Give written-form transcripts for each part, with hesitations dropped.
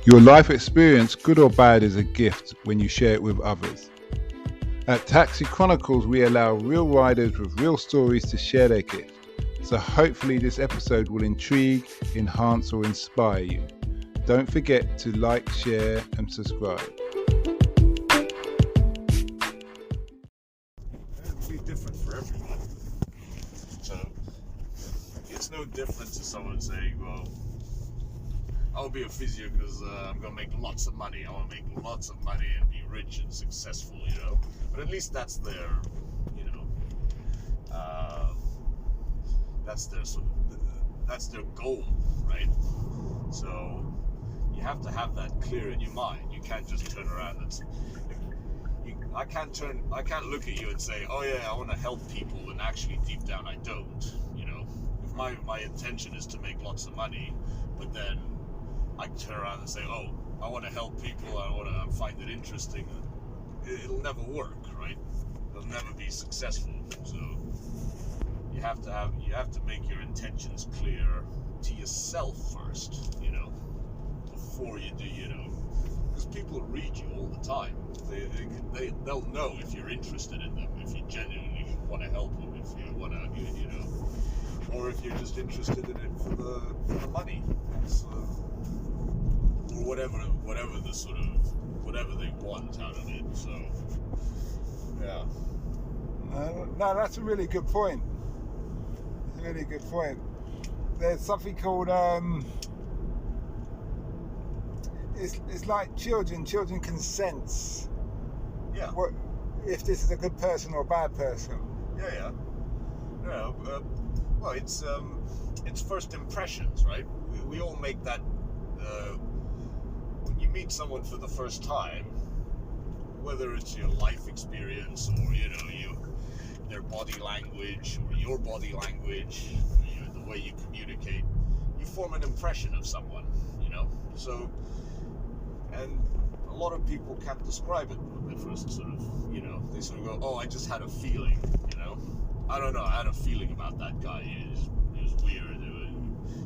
Your life experience, good or bad, is a gift when you share it with others. At Taxi Chronicles, we allow real riders with real stories to share their gift. So hopefully this episode will intrigue, enhance or inspire you. Don't forget to like, share and subscribe. It'll be different for everyone. So it's no different to someone saying, well, I'll be a physio because I'm going to make lots of money. I want to make lots of money and be rich and successful, you know. But at least that's their, you know, that's their sort of, that's their goal, right? So you have to have that clear in your mind. You can't just turn around and I can't look at you and say, oh yeah, I want to help people, and actually deep down I don't, you know. If my intention is to make lots of money, but then I turn around and say, oh, I want to help people, I find it interesting, it'll never work, right? It'll never be successful. So you have to make your intentions clear to yourself first, you know, before you do, you know, because people read you all the time. They'll know if you're interested in them, if you genuinely want to help them, if you want to, you know, or if you're just interested in it for the money. Or whatever the sort of, whatever they want out of it. So, yeah. No, that's a really good point. It's a really good point. There's something called, it's like children can sense. Yeah. What if this is a good person or a bad person? Yeah. Well, it's first impressions, right? We all make that. When you meet someone for the first time, whether it's your life experience or, you know, their body language or your body language, you know, the way you communicate, you form an impression of someone, you know. So, and a lot of people can't describe it when they first sort of, you know, they sort of go, oh, I just had a feeling, you know. I don't know, I had a feeling about that guy. He was weird,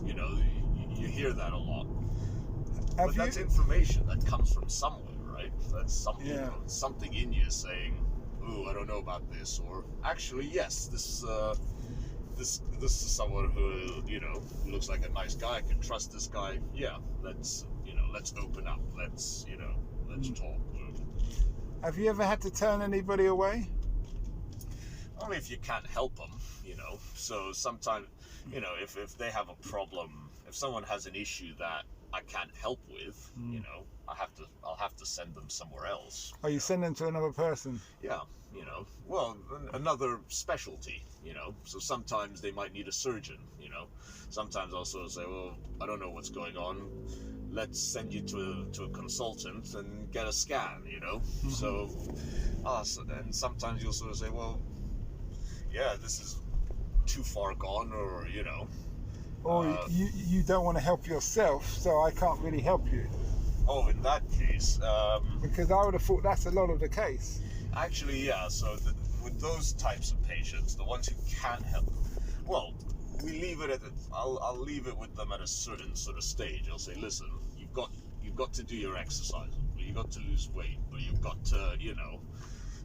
you know. You hear that a lot. But that's information that comes from somewhere, right? That's something, you know, something in you saying, "Ooh, I don't know about this," or actually, yes, this is someone who, you know, looks like a nice guy. I can trust this guy. Yeah, let's open up. Let's talk. Have you ever had to turn anybody away? Only if you can't help them, you know. So sometimes, you know, if they have a problem, if someone has an issue that I can't help with, you know, I'll have to send them somewhere else. Oh, you send them to another person? Yeah, you know, well, another specialty, you know. So sometimes they might need a surgeon, you know. Sometimes I'll sort of say, well, I don't know what's going on. Let's send you to a consultant and get a scan, you know. So and sometimes you'll sort of say, well, yeah, this is too far gone, or, you know. Or you don't want to help yourself, so I can't really help you. Oh, in that case. Because I would have thought that's a lot of the case. Actually, yeah, so with those types of patients, the ones who can't help, well, we leave it I'll leave it with them at a certain sort of stage. I'll say, listen, you've got to do your exercise, or you've got to lose weight, or you've got to, you know,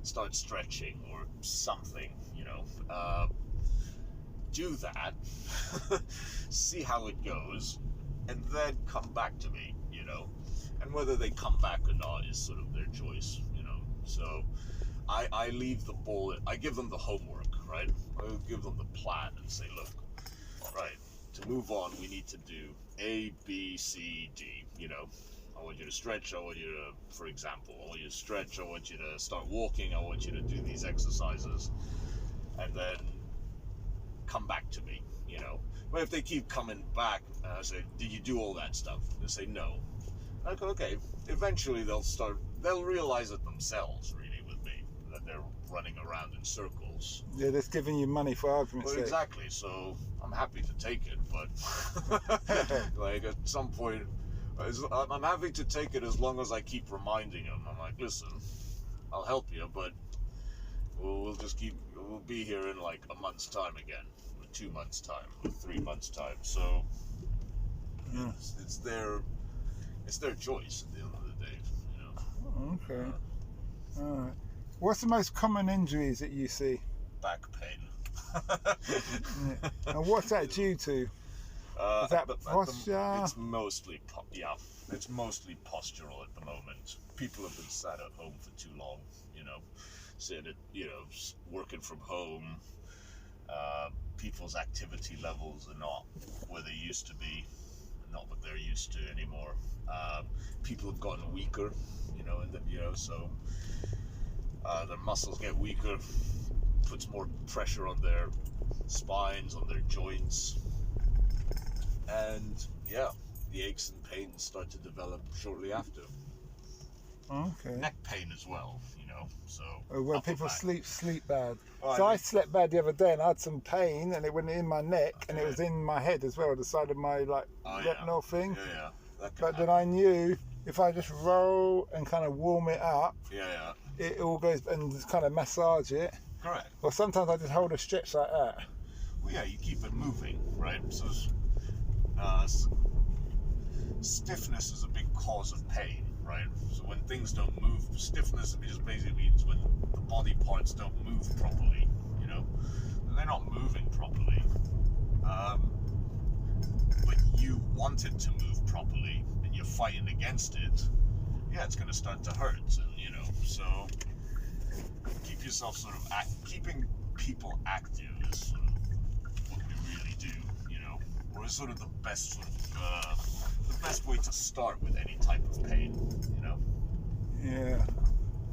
start stretching or something, you know. Do that, see how it goes, and then come back to me, you know. And whether they come back or not is sort of their choice, you know. So I leave the ball, I give them the homework, right? I give them the plan and say, look, right, to move on, we need to do A, B, C, D, you know. I want you to stretch, I want you to, for example, I want you to stretch, I want you to start walking, I want you to do these exercises, and then come back to me, you know. But if they keep coming back, I say, did you do all that stuff? They say no. I go, okay, eventually they'll realize it themselves, really, with me, that they're running around in circles. Yeah, that's giving you money for argument's sake. Exactly, so I'm happy to take it, but like at some point, I'm happy to take it as long as I keep reminding them. I'm like, listen, I'll help you, but we'll be here in like a month's time again, or 2 months time, or 3 months time. So it's their it's their choice at the end of the day, you know. Okay. All right. What's the most common injuries that you see? Back pain. Yeah. And what's that due to? Is that posture? It's mostly it's mostly postural at the moment. People have been sat at home for too long, you know, working from home. People's activity levels are not where they used to be, not what they're used to anymore. People have gotten weaker, you know, so their muscles get weaker, puts more pressure on their spines, on their joints, and the aches and pains start to develop shortly after. Okay. Neck pain as well, you know, so... When people sleep bad. Oh, I slept bad the other day and I had some pain and it went in my neck and it was in my head as well, the side of my retinal thing. Yeah. But then I knew if I just roll and kind of warm it up, it all goes and just kind of massage it. Correct. Or sometimes I just hold a stretch like that. Well, yeah, you keep it moving, right? So stiffness is a big cause of pain, right? So when things don't move, stiffness just basically means when the body parts don't move properly, you know? They're not moving properly. But you want it to move properly and you're fighting against it, it's going to start to hurt, and, you know, so keep yourself sort of keeping people active is sort of what we really do, you know, or is sort of the best way to start with any type of pain, you know. Yeah,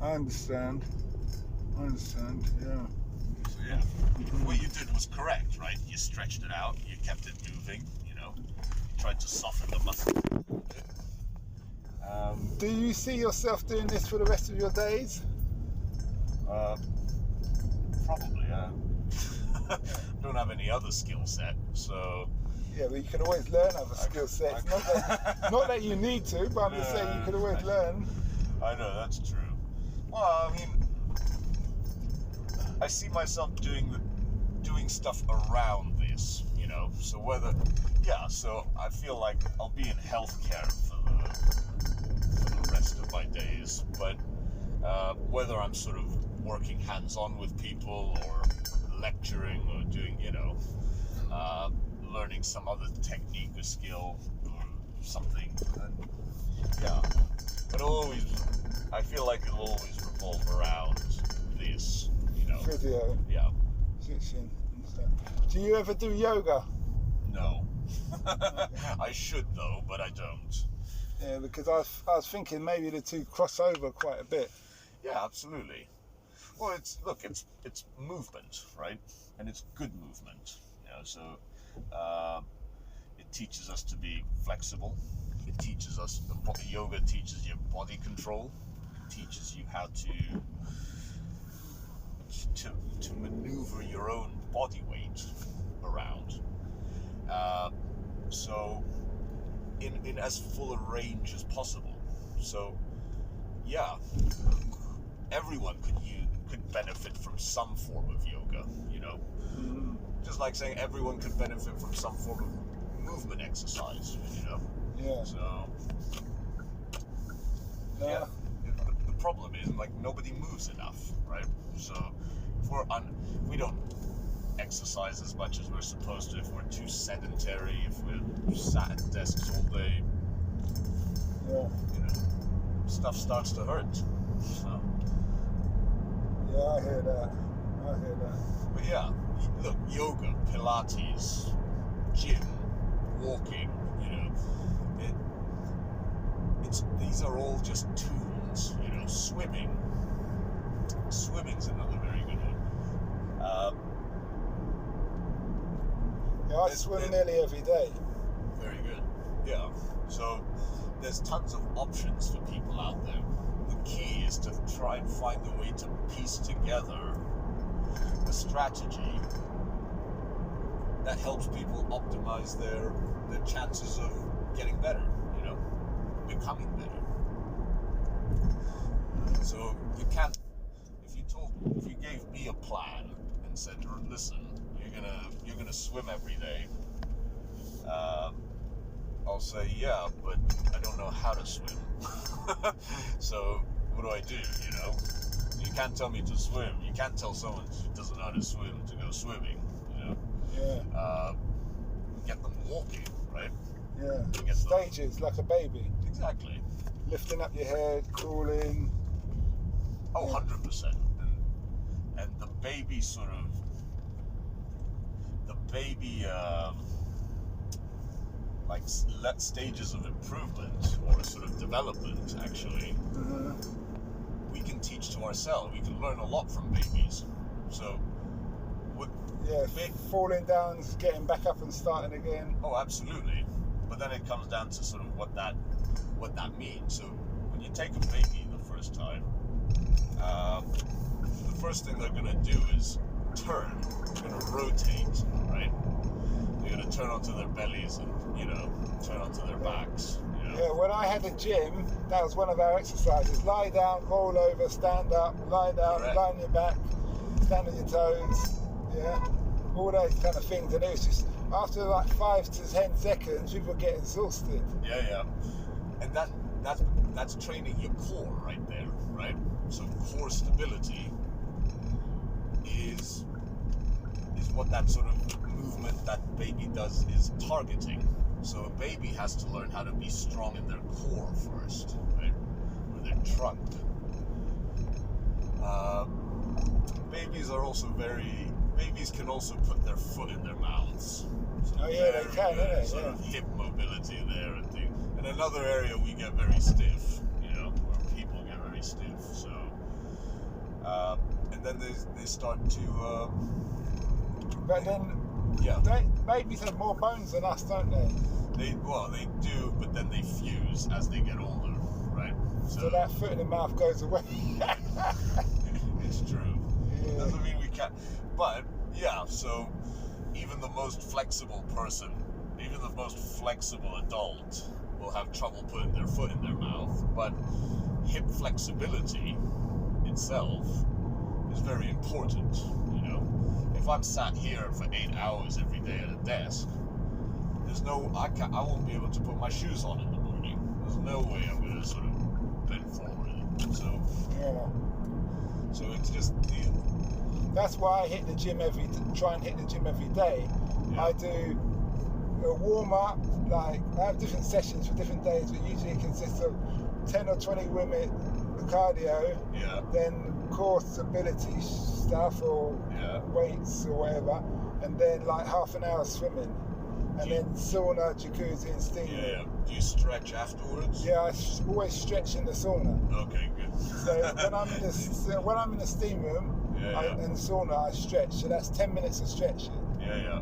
I understand. Yeah. So what you did was correct, right? You stretched it out, you kept it moving, you know. You tried to soften the muscle. Do you see yourself doing this for the rest of your days? Probably, yeah. Don't have any other skill set, so... Yeah, but you can always learn other skill sets. Not that you need to, but I'm just saying you can always learn. I know, that's true. Well, I mean, I see myself doing stuff around this, you know. So so I feel like I'll be in healthcare for the rest of my days. But whether I'm sort of working hands-on with people or lecturing or doing, you know, learning some other technique or skill or something, but I feel like it'll always revolve around this, you know. Physio. Yeah. Do you ever do yoga? No. I should though, but I don't. Yeah, because I was thinking maybe the two cross over quite a bit. Yeah, absolutely. Well, it's movement, right? And it's good movement, you know. So it teaches us to be flexible. It teaches us yoga teaches you body control. It teaches you how to maneuver your own body weight around. So in as full a range as possible. So everyone could benefit from some form of yoga, you know. Mm-hmm. Just like saying everyone could benefit from some form of movement exercise, you know. Yeah. So the problem is, like, nobody moves enough, right? So if we don't exercise as much as we're supposed to, if we're too sedentary, if we're sat at desks all day, you know, stuff starts to hurt. So. Yeah, I hear that. But yeah, look, yoga, Pilates, gym, walking, you know, these are all just tools, you know. Swimming's another very good one. I swim nearly every day. Very good. Yeah. So there's tons of options for people out there. The key is to try and find a way to piece together a strategy that helps people optimize their chances of getting better, you know, becoming better. So you can't, if you gave me a plan and said, listen, you're gonna swim every day, I'll say, yeah, but I don't know how to swim. So what do I do, you know? You can't tell me to swim. You can't tell someone who doesn't know how to swim to go swimming, you know? Yeah. Get them walking, right? Yeah. Get Stages, them... like a baby. Exactly. Lifting up your head, crawling. Oh, 100%. And the baby sort of... The baby... like stages of improvement or sort of development, actually, we can teach to ourselves. We can learn a lot from babies. So, falling down, getting back up and starting again. Oh, absolutely. But then it comes down to sort of what that means. So, when you take a baby the first time, the first thing they're going to do is turn. They're going to rotate, right? They're going to turn onto their bellies and, you know, turn onto their backs. You know? Yeah, when I had a gym, that was one of our exercises. Lie down, roll over, stand up, lie down, Correct. lie on your back, stand on your toes. Yeah, all those kind of things. And it was just, after like 5 to 10 seconds, people get exhausted. Yeah. And that's training your core right there, right? So core stability is what that sort of movement that baby does is targeting. So a baby has to learn how to be strong in their core first, right? Or their trunk. Babies can also put their foot in their mouths. So they can, sort of hip mobility there and things. And another area we get very stiff, you know, where people get very stiff. So, and then they start to. But then, babies have more bones than us, don't they? They do, but then they fuse as they get older, right? So that foot in the mouth goes away. It's true. Yeah. Doesn't mean we can't. But yeah, so even the most flexible person, even the most flexible adult, will have trouble putting their foot in their mouth. But hip flexibility itself is very important. You know, if I'm sat here for 8 hours every day at a desk, I won't be able to put my shoes on in the morning. There's no way I'm going to sort of bend forward. So it's just that's why I try and hit the gym every day. Yeah. I do a warm up, like I have different sessions for different days, but usually it consists of 10 or 20 minute cardio, then core stability stuff or weights or whatever, and then like half an hour swimming, and then sauna, jacuzzi and steam. Yeah. Do you stretch afterwards? Yeah, I always stretch in the sauna. Okay, good. So when I'm in the steam room and sauna, I stretch. So that's 10 minutes of stretching. Yeah.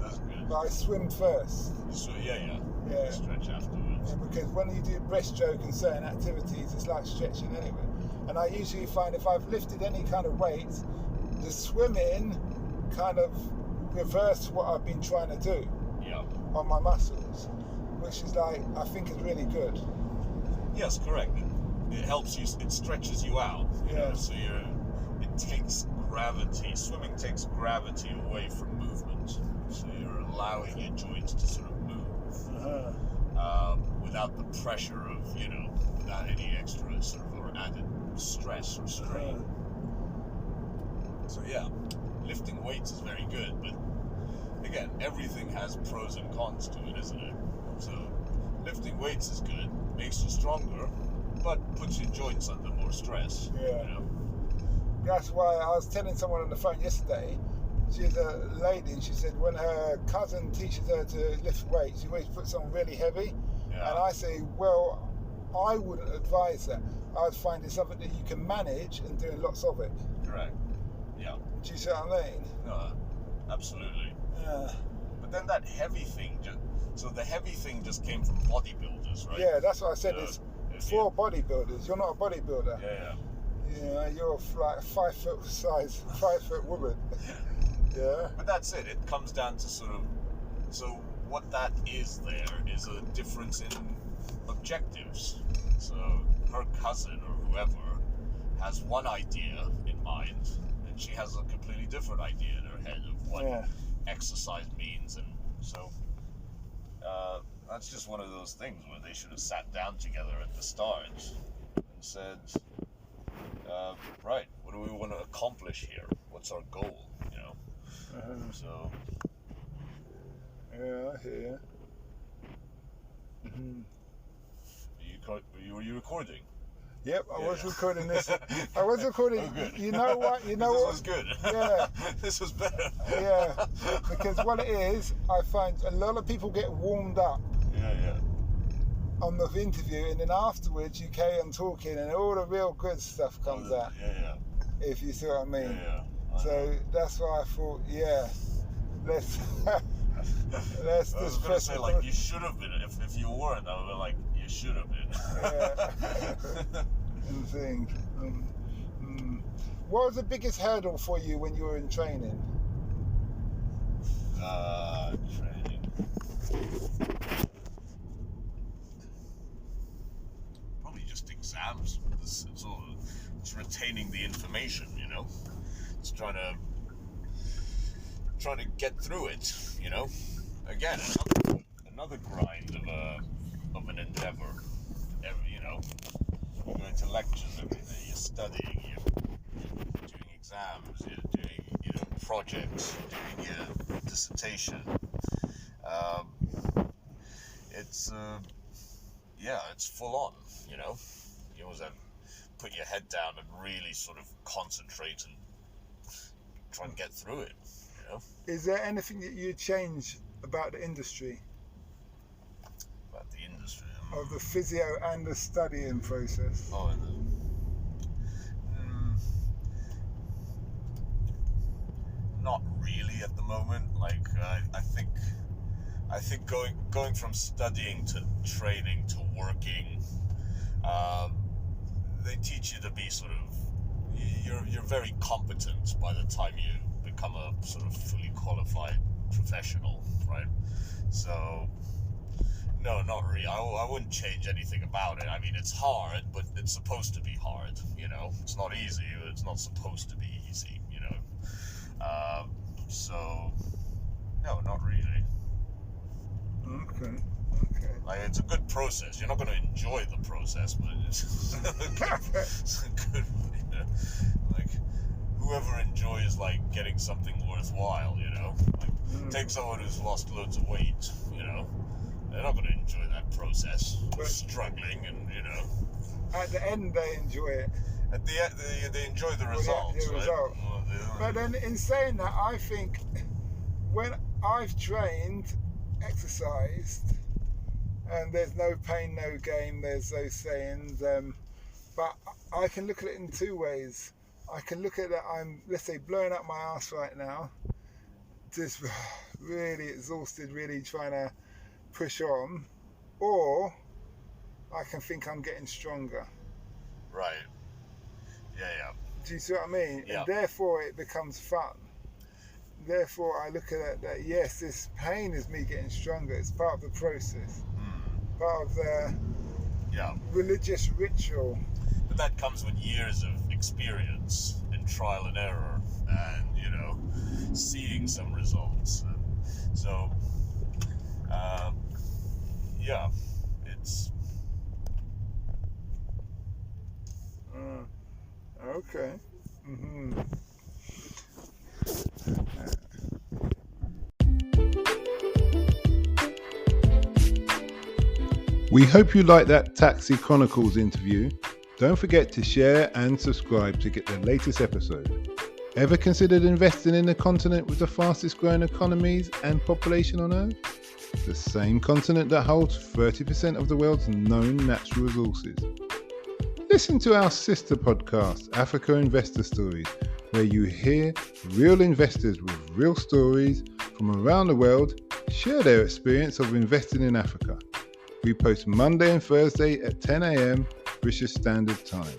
That's good. But I swim first. Yeah. Yeah. Stretch afterwards. Yeah, because when you do breaststroke and certain activities, it's like stretching anyway. And I usually find if I've lifted any kind of weight, the swimming kind of reverse what I've been trying to do on my muscles, which is like, I think is really good. Yes, correct. It helps you, it stretches you out. You know, so it takes gravity. Swimming takes gravity away from movement. So you're allowing your joints to sort of move without the pressure of, you know, without any extra sort of or added stress or strain. So yeah, lifting weights is very good, but again, everything has pros and cons to it, isn't it? So lifting weights is good, makes you stronger, but puts your joints under more stress. Yeah. You know? That's why I was telling someone on the phone yesterday, she's a lady, and she said when her cousin teaches her to lift weights, she always puts on really heavy. Yeah. And I say, well, I wouldn't advise that. I'd find it something that you can manage and doing lots of it. Correct. Yeah. Do you see what I mean? No, absolutely. Yeah. But then that heavy thing, so the heavy thing just came from bodybuilders, right? Yeah, that's what I said. It's for bodybuilders. You're not a bodybuilder. Yeah. Yeah, you're like 5 foot woman. Yeah. But that's it. It comes down to sort of, so what that is there is a difference in objectives. So her cousin or whoever has one idea in mind, and she has a completely different idea in her head of what exercise means, and so that's just one of those things where they should have sat down together at the start and said, right, what do we want to accomplish here? What's our goal? You know. So. Yeah, I hear you. Were you recording? Yep, I was recording this. I was recording. Oh, good. You know what? This was good. Yeah. This was better. Yeah, because what it is, I find a lot of people get warmed up. Yeah. On the interview, and then afterwards you carry on talking, and all the real good stuff comes out. Yeah. If you see what I mean. Yeah. So that's why I thought, let's just press say, like, you should have been. If you weren't, I would be like, you should have been. Yeah. And thing. What was the biggest hurdle for you when you were in training? Training. Probably just exams. It's retaining the information, you know. It's trying to get through it, you know. Again, another grind of an endeavor. You know, you're going to lectures every day. You're studying. You're doing exams. You're doing projects. You're doing your dissertation. It's full on. You know, you always have to put your head down and really sort of concentrate and try and get through it. You know? Is there anything that you change about the industry? About the industry? Of the physio and the studying process? Not really at the moment. Like, I think going from studying to training to working, they teach you to be sort of, you're very competent by the time you become a sort of fully qualified professional, right? So, no, not really. I wouldn't change anything about it. I mean, it's hard, but it's supposed to be hard, you know? It's not easy, but it's not supposed to be easy, you know? So, no, not really. Okay. Like, it's a good process. You're not going to enjoy the process, but it's good, you know? Like, whoever enjoys, like, getting something worthwhile, you know? Like, take someone who's lost loads of weight, you know? They're not going to enjoy that process. They're struggling, and, you know. At the end, they enjoy it. At the end, they enjoy the results, right? Result. But then, in saying that, I think when I've trained, exercised, and there's no pain, no gain, there's those sayings, but I can look at it in two ways. I can look at it, I'm, let's say, blowing up my ass right now, just really exhausted, really trying to push on, or I can think I'm getting stronger. Right. Yeah. Do you see what I mean? Yeah. And therefore it becomes fun. Therefore I look at it that, yes, this pain is me getting stronger. It's part of the process. Part of the religious ritual. But that comes with years of experience and trial and error and, you know, seeing some results. And so, it's... Okay. We hope you liked that Taxi Chronicles interview. Don't forget to share and subscribe to get the latest episode. Ever considered investing in the continent with the fastest growing economies and population on Earth? The same continent that holds 30% of the world's known natural resources. Listen to our sister podcast, Africa Investor Stories, where you hear real investors with real stories from around the world share their experience of investing in Africa. We post Monday and Thursday at 10 a.m. British Standard Time.